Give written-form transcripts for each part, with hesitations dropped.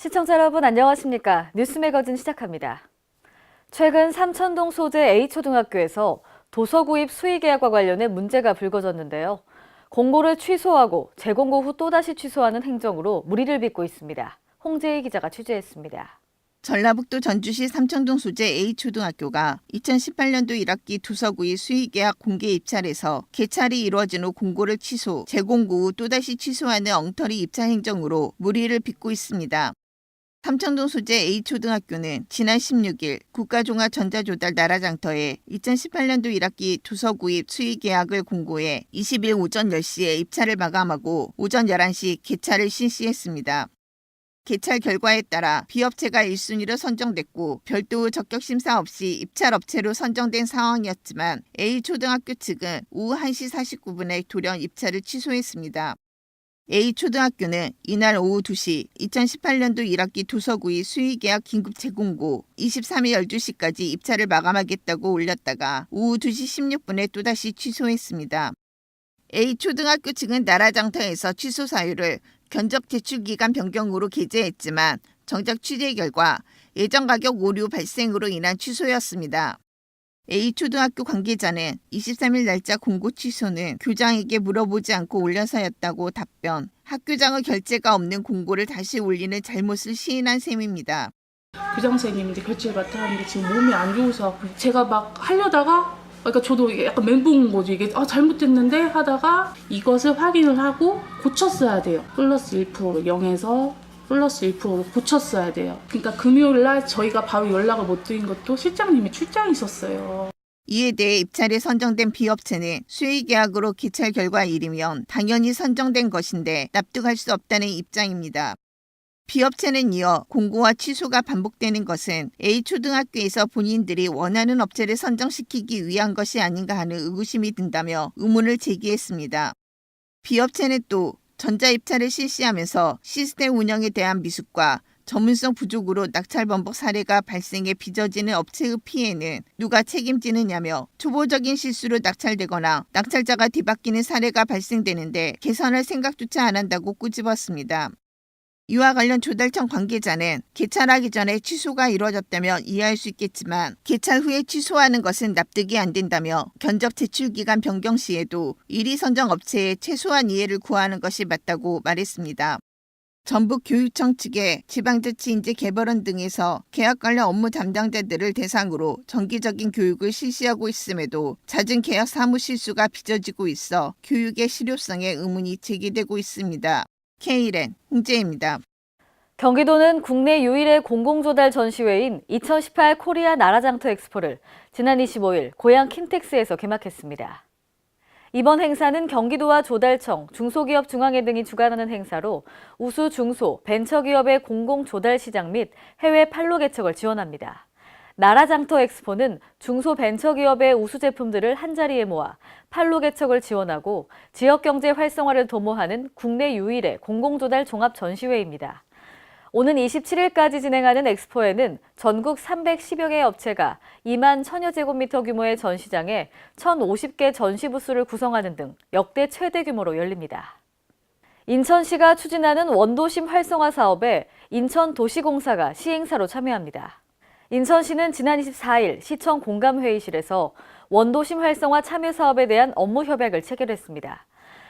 시청자 여러분 안녕하십니까? 뉴스 매거진 시작합니다. 최근 삼천동 소재 A초등학교에서 도서 구입 수의 계약과 관련해 문제가 불거졌는데요. 공고를 취소하고 재공고 후 또다시 취소하는 행정으로 물의를 빚고 있습니다. 홍재희 기자가 취재했습니다. 전라북도 전주시 삼천동 소재 A초등학교가 2018년도 1학기 도서 구입 수의 계약 공개 입찰에서 개찰이 이루어진 후 공고를 취소, 재공고 후 또다시 취소하는 엉터리 입찰 행정으로 물의를 빚고 있습니다. 삼천동 소재 A초등학교는 지난 16일 국가종합전자조달 나라장터에 2018년도 1학기 도서 구입 수의 계약을 공고해 20일 오전 10시에 입찰을 마감하고 오전 11시 개찰을 실시했습니다. 개찰 결과에 따라 B업체가 1순위로 선정됐고 별도 적격 심사 없이 입찰업체로 선정된 상황이었지만 A초등학교 측은 오후 1시 49분에 돌연 입찰을 취소했습니다. A초등학교는 이날 오후 2시 2018년도 1학기 도서 구입 수의 계약 긴급 재공고 23일 12시까지 입찰을 마감하겠다고 올렸다가 오후 2시 16분에 또다시 취소했습니다. A초등학교 측은 나라장터에서 취소 사유를 견적 제출 기간 변경으로 게재했지만 정작 취재 결과 예정 가격 오류 발생으로 인한 취소였습니다. A초등학교 관계자는 23일 날짜 공고 취소는 교장에게 물어보지 않고 올려서였다고 답변, 학교장의 결재가 없는 공고를 다시 올리는 잘못을 시인한 셈입니다. 교장 선생님인데 결제를 맡아야 하는데 지금 몸이 안 좋으셔서 제가 막 하려다가 그러니까 저도 이게 약간 멘붕인 거죠. 이게 잘못됐는데 하다가 이것을 확인을 하고 고쳤어야 돼요. 플러스 1% 0에서 플러스 1%로 고쳤어야 돼요. 그러니까 금요일 날 저희가 바로 연락을 못 드린 것도 실장님이 출장이셨어요. 이에 대해 입찰에 선정된 B업체는 수의 계약으로 개찰 결과 일이면 당연히 선정된 것인데 납득할 수 없다는 입장입니다. B업체는 이어 공고와 취소가 반복되는 것은 A초등학교에서 본인들이 원하는 업체를 선정시키기 위한 것이 아닌가 하는 의구심이 든다며 의문을 제기했습니다. B업체는 또 전자입찰을 실시하면서 시스템 운영에 대한 미숙과 전문성 부족으로 낙찰 번복 사례가 발생해 빚어지는 업체의 피해는 누가 책임지느냐며 초보적인 실수로 낙찰되거나 낙찰자가 뒤바뀌는 사례가 발생되는데 개선할 생각조차 안 한다고 꼬집었습니다. 이와 관련 조달청 관계자는 개찰하기 전에 취소가 이루어졌다면 이해할 수 있겠지만 개찰 후에 취소하는 것은 납득이 안 된다며 견적 제출 기간 변경 시에도 1위 선정 업체에 최소한 이해를 구하는 것이 맞다고 말했습니다. 전북교육청 측의 지방자치인재개발원 등에서 계약 관련 업무 담당자들을 대상으로 정기적인 교육을 실시하고 있음에도 잦은 계약 사무 실수가 빚어지고 있어 교육의 실효성에 의문이 제기되고 있습니다. K랜 홍재입니다. 경기도는 국내 유일의 공공조달 전시회인 2018 코리아 나라장터 엑스포를 지난 25일 고향 킨텍스에서 개막했습니다. 이번 행사는 경기도와 조달청, 중소기업 중앙회 등이 주관하는 행사로 우수 중소, 벤처기업의 공공조달 시장 및 해외 판로 개척을 지원합니다. 나라장터 엑스포는 중소벤처기업의 우수 제품들을 한자리에 모아 판로 개척을 지원하고 지역경제 활성화를 도모하는 국내 유일의 공공조달 종합 전시회입니다. 오는 27일까지 진행하는 엑스포에는 전국 310여 개 업체가 2만 1000여 제곱미터 규모의 전시장에 1050개 전시 부스를 구성하는 등 역대 최대 규모로 열립니다. 인천시가 추진하는 원도심 활성화 사업에 인천도시공사가 시행사로 참여합니다. 인천시는 지난 24일 시청 공감회의실에서 원도심 활성화 참여 사업에 대한 업무 협약을 체결했습니다.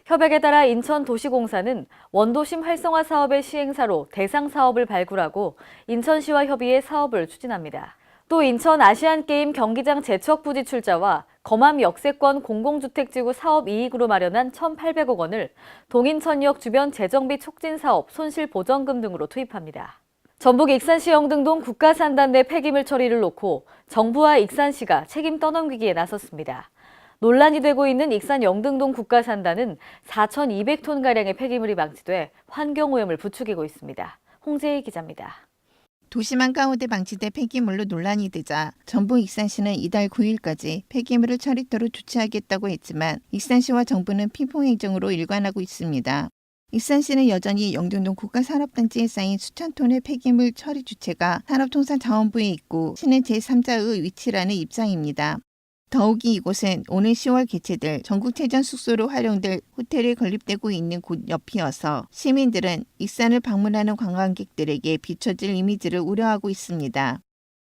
협약에 따라 인천도시공사는 원도심 활성화 사업의 시행사로 대상 사업을 발굴하고 인천시와 협의해 사업을 추진합니다. 또 인천 아시안게임 경기장 재척 부지 출자와 검암 역세권 공공주택지구 사업 이익으로 마련한 1,800억 원을 동인천역 주변 재정비 촉진 사업 손실보전금 등으로 투입합니다. 전북 익산시 영등동 국가산단 내 폐기물 처리를 놓고 정부와 익산시가 책임 떠넘기기에 나섰습니다. 논란이 되고 있는 익산 영등동 국가산단은 4,200톤가량의 폐기물이 방치돼 환경오염을 부추기고 있습니다. 홍재희 기자입니다. 도심 한가운데 방치돼 폐기물로 논란이 되자 전북 익산시는 이달 9일까지 폐기물을 처리토록 조치하겠다고 했지만 익산시와 정부는 피풍행정으로 일관하고 있습니다. 익산시는 여전히 영등동 국가산업단지에 쌓인 수천 톤의 폐기물 처리 주체가 산업통상자원부에 있고 시는 제3자의 위치라는 입장입니다. 더욱이 이곳은 오는 10월 개최될 전국체전 숙소로 활용될 호텔이 건립되고 있는 곳 옆이어서 시민들은 익산을 방문하는 관광객들에게 비춰질 이미지를 우려하고 있습니다.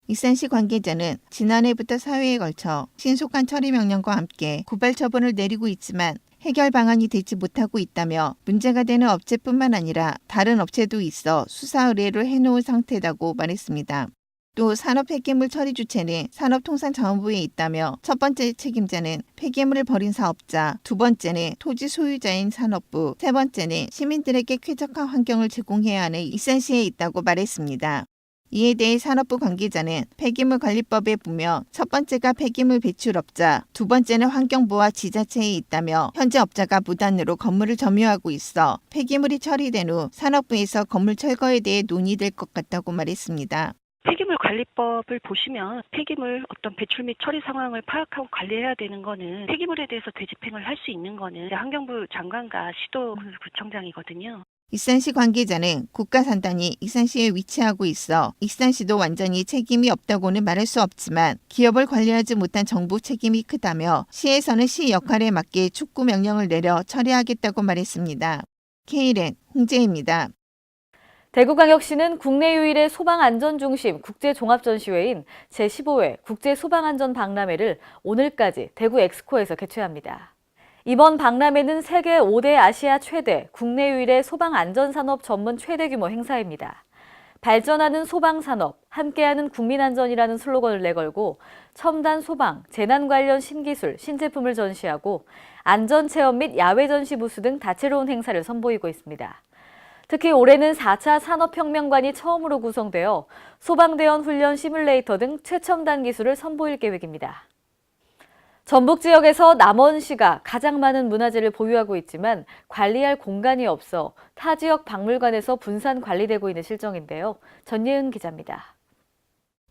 익산시 관계자는 지난해부터 사회에 걸쳐 신속한 처리 명령과 함께 고발 처분을 내리고 있지만 해결 방안이 되지 못하고 있다며 문제가 되는 업체뿐만 아니라 다른 업체도 있어 수사 의뢰를 해놓은 상태라고 말했습니다. 또 산업 폐기물 처리 주체는 산업통상자원부에 있다며 첫 번째 책임자는 폐기물을 버린 사업자, 두 번째는 토지 소유자인 산업부, 세 번째는 시민들에게 쾌적한 환경을 제공해야 하는 익산시에 있다고 말했습니다. 이에 대해 산업부 관계자는 폐기물 관리법에 보면 첫 번째가 폐기물 배출업자, 두 번째는 환경부와 지자체에 있다며 현재 업자가 무단으로 건물을 점유하고 있어 폐기물이 처리된 후 산업부에서 건물 철거에 대해 논의될 것 같다고 말했습니다. 폐기물 관리법을 보시면 폐기물 어떤 배출 및 처리 상황을 파악하고 관리해야 되는 거는 폐기물에 대해서 되집행을 할 수 있는 거는 환경부 장관과 시도구청장이거든요. 익산시 관계자는 국가산단이 익산시에 위치하고 있어 익산시도 완전히 책임이 없다고는 말할 수 없지만 기업을 관리하지 못한 정부 책임이 크다며 시에서는 시 역할에 맞게 축구 명령을 내려 처리하겠다고 말했습니다. K랜 홍재입니다. 대구광역시는 국내 유일의 소방안전중심 국제종합전시회인 제15회 국제소방안전박람회를 오늘까지 대구 엑스코에서 개최합니다. 이번 박람회는 세계 5대 아시아 최대, 국내 유일의 소방안전산업 전문 최대 규모 행사입니다. 발전하는 소방산업, 함께하는 국민안전이라는 슬로건을 내걸고 첨단 소방, 재난 관련 신기술, 신제품을 전시하고 안전체험 및 야외 전시 부스 등 다채로운 행사를 선보이고 있습니다. 특히 올해는 4차 산업혁명관이 처음으로 구성되어 소방대원 훈련 시뮬레이터 등 최첨단 기술을 선보일 계획입니다. 전북 지역에서 남원시가 가장 많은 문화재를 보유하고 있지만 관리할 공간이 없어 타 지역 박물관에서 분산 관리되고 있는 실정인데요. 전예은 기자입니다.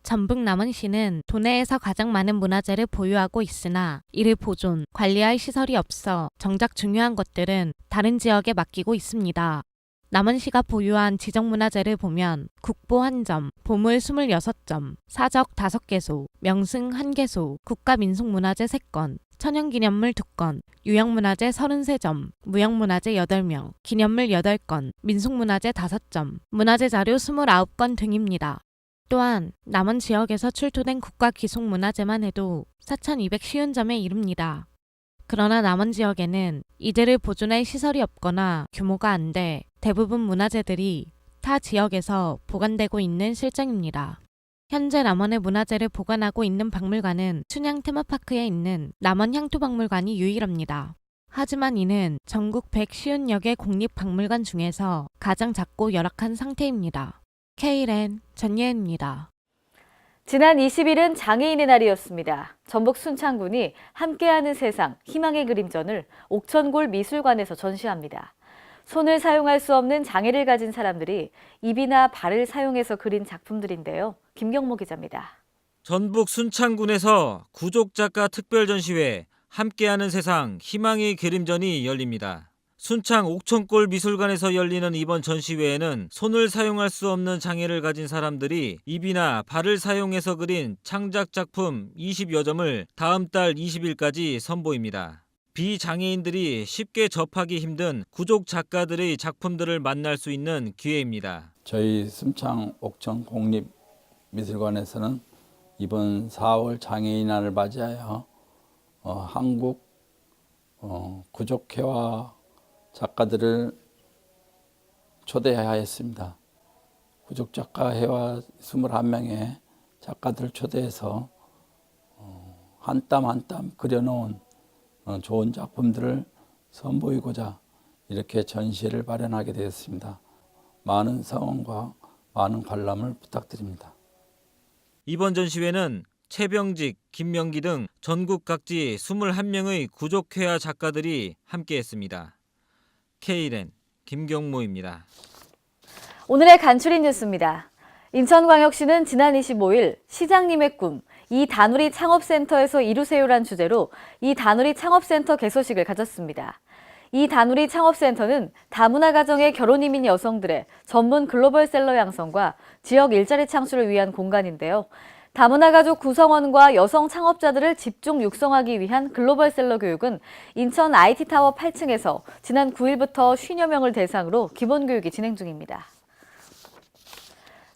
전북 남원시는 도내에서 가장 많은 문화재를 보유하고 있으나 이를 보존, 관리할 시설이 없어 정작 중요한 것들은 다른 지역에 맡기고 있습니다. 남원시가 보유한 지정문화재를 보면 국보 1점, 보물 26점, 사적 5개소, 명승 1개소, 국가민속문화재 3건, 천연기념물 2건, 유형문화재 33점, 무형문화재 8명, 기념물 8건, 민속문화재 5점, 문화재 자료 29건 등입니다. 또한 남원 지역에서 출토된 국가기속문화재만 해도 4,250점에 이릅니다. 그러나 남원 지역에는 이들을 보존할 시설이 없거나 규모가 안 돼 대부분 문화재들이 타 지역에서 보관되고 있는 실정입니다. 현재 남원의 문화재를 보관하고 있는 박물관은 춘향 테마파크에 있는 남원 향토박물관이 유일합니다. 하지만 이는 전국 150여 개 공립박물관 중에서 가장 작고 열악한 상태입니다. K랜 전예은입니다. 지난 20일은 장애인의 날이었습니다. 전북 순창군이 함께하는 세상, 희망의 그림전을 옥천골 미술관에서 전시합니다. 손을 사용할 수 없는 장애를 가진 사람들이 입이나 발을 사용해서 그린 작품들인데요. 김경모 기자입니다. 전북 순창군에서 구족작가 특별전시회 함께하는 세상, 희망의 그림전이 열립니다. 순창 옥천골 미술관에서 열리는 이번 전시회에는 손을 사용할 수 없는 장애를 가진 사람들이 입이나 발을 사용해서 그린 창작 작품 20여 점을 다음 달 20일까지 선보입니다. 비장애인들이 쉽게 접하기 힘든 구족 작가들의 작품들을 만날 수 있는 기회입니다. 저희 순창 옥천 공립미술관에서는 이번 4월 장애인날을 맞이하여 한국 구족회화 작가들을 초대하였습니다. 구족작가회화 21명의 작가들을 초대해서 한 땀 한 땀 그려놓은 좋은 작품들을 선보이고자 이렇게 전시회를 마련하게 되었습니다. 많은 성원과 많은 관람을 부탁드립니다. 이번 전시회는 최병직, 김명기 등 전국 각지 21명의 구족회화 작가들이 함께했습니다. K랜 김경모입니다. 오늘의 간추린 뉴스입니다. 인천광역시는 지난 25일 시장님의 꿈, 이 다누리 창업센터에서 이루세요란 주제로 이 다누리 창업센터 개소식을 가졌습니다. 이 다누리 창업센터는 다문화 가정의 결혼 이민 여성들의 전문 글로벌 셀러 양성과 지역 일자리 창출을 위한 공간인데요. 다문화 가족 구성원과 여성 창업자들을 집중 육성하기 위한 글로벌셀러 교육은 인천 IT타워 8층에서 지난 9일부터 50여 명을 대상으로 기본교육이 진행 중입니다.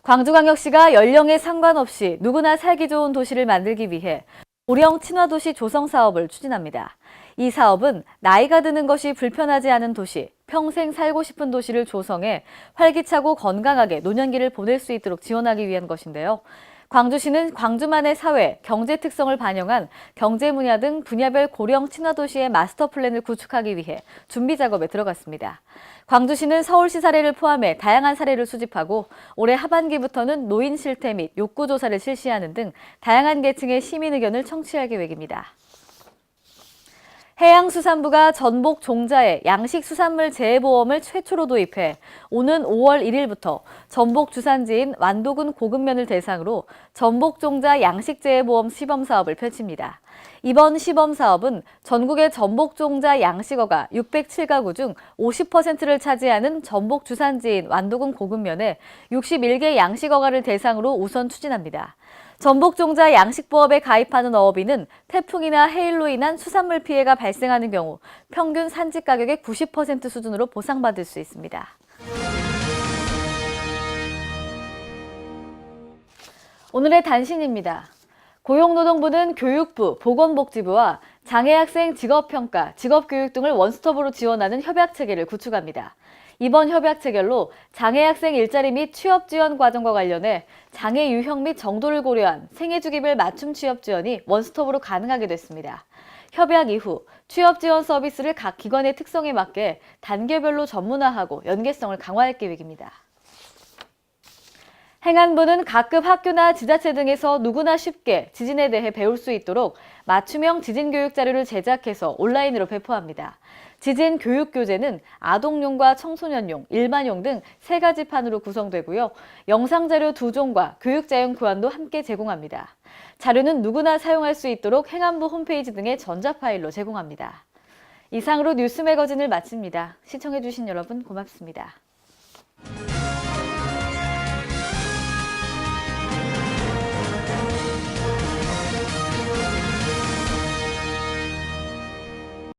광주광역시가 연령에 상관없이 누구나 살기 좋은 도시를 만들기 위해 고령 친화도시 조성 사업을 추진합니다. 이 사업은 나이가 드는 것이 불편하지 않은 도시, 평생 살고 싶은 도시를 조성해 활기차고 건강하게 노년기를 보낼 수 있도록 지원하기 위한 것인데요. 광주시는 광주만의 사회, 경제 특성을 반영한 경제 분야 등 분야별 고령 친화도시의 마스터 플랜을 구축하기 위해 준비 작업에 들어갔습니다. 광주시는 서울시 사례를 포함해 다양한 사례를 수집하고 올해 하반기부터는 노인 실태 및 욕구 조사를 실시하는 등 다양한 계층의 시민 의견을 청취할 계획입니다. 해양수산부가 전복 종자에 양식수산물 재해보험을 최초로 도입해 오는 5월 1일부터 전복 주산지인 완도군 고급면을 대상으로 전복 종자 양식재해보험 시범사업을 펼칩니다. 이번 시범사업은 전국의 전복 종자 양식어가 607가구 중 50%를 차지하는 전복 주산지인 완도군 고급면에 61개 양식어가를 대상으로 우선 추진합니다. 전복종자 양식보험에 가입하는 어업인은 태풍이나 해일로 인한 수산물 피해가 발생하는 경우 평균 산지 가격의 90% 수준으로 보상받을 수 있습니다. 오늘의 단신입니다. 고용노동부는 교육부, 보건복지부와 장애학생 직업평가, 직업교육 등을 원스톱으로 지원하는 협약체계를 구축합니다. 이번 협약체결로 장애학생 일자리 및 취업지원 과정과 관련해 장애 유형 및 정도를 고려한 생애주기별 맞춤 취업지원이 원스톱으로 가능하게 됐습니다. 협약 이후 취업지원 서비스를 각 기관의 특성에 맞게 단계별로 전문화하고 연계성을 강화할 계획입니다. 행안부는 각급 학교나 지자체 등에서 누구나 쉽게 지진에 대해 배울 수 있도록 맞춤형 지진교육 자료를 제작해서 온라인으로 배포합니다. 지진 교육 교재는 아동용과 청소년용, 일반용 등 3가지 판으로 구성되고요. 영상 자료 2종과 교육 자료 교환도 함께 제공합니다. 자료는 누구나 사용할 수 있도록 행안부 홈페이지 등의 전자파일로 제공합니다. 이상으로 뉴스 매거진을 마칩니다. 시청해주신 여러분 고맙습니다.